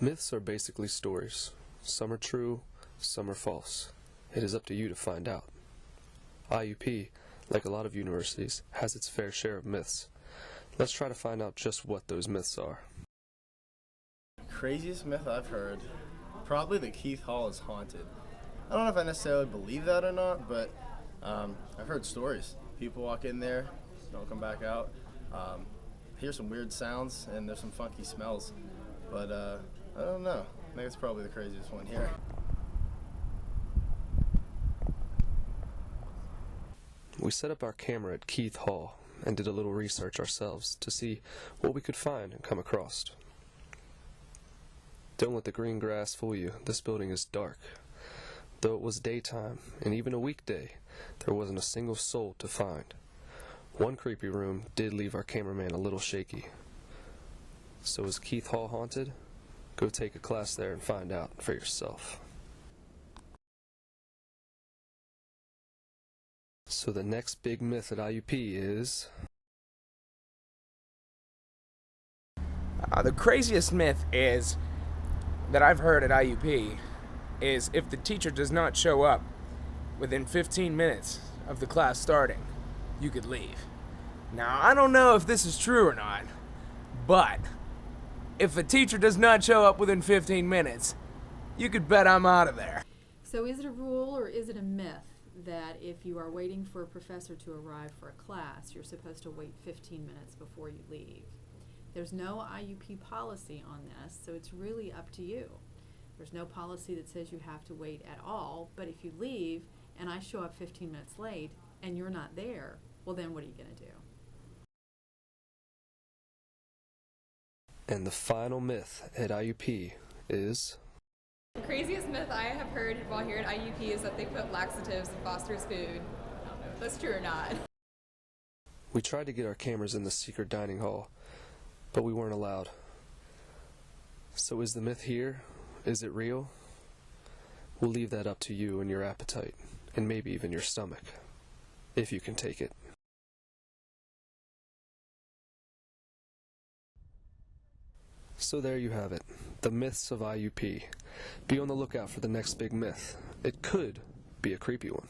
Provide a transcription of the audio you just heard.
Myths are basically stories. Some are true, some are false. It is up to you to find out. IUP, like a lot of universities, has its fair share of myths. Let's try to find out just what those myths are. Craziest myth I've heard, probably that Keith Hall is haunted. I don't know if I necessarily believe that or not, but I've heard stories. People walk in there, don't come back out, hear some weird sounds, and there's some funky smells. But I don't know. I think it's probably the craziest one here. We set up our camera at Keith Hall and did a little research ourselves to see what we could find and come across. Don't let the green grass fool you. This building is dark. Though it was daytime, and even a weekday, there wasn't a single soul to find. One creepy room did leave our cameraman a little shaky. So is Keith Hall haunted? Go take a class there and find out for yourself. So the next big myth at IUP is... The craziest myth is that I've heard at IUP is if the teacher does not show up within 15 minutes of the class starting, you could leave. Now, I don't know if this is true or not, but if a teacher does not show up within 15 minutes, you could bet I'm out of there. So is it a rule or is it a myth that if you are waiting for a professor to arrive for a class, you're supposed to wait 15 minutes before you leave? There's no IUP policy on this, so it's really up to you. There's no policy that says you have to wait at all, but if you leave and I show up 15 minutes late and you're not there, well then what are you going to do? And the final myth at IUP is... The craziest myth I have heard while here at IUP is that they put laxatives in Foster's food. I don't know if that's true or not. We tried to get our cameras in the secret dining hall, but we weren't allowed. So is the myth here? Is it real? We'll leave that up to you and your appetite, and maybe even your stomach, if you can take it. So there you have it, the myths of IUP. Be on the lookout for the next big myth. It could be a creepy one.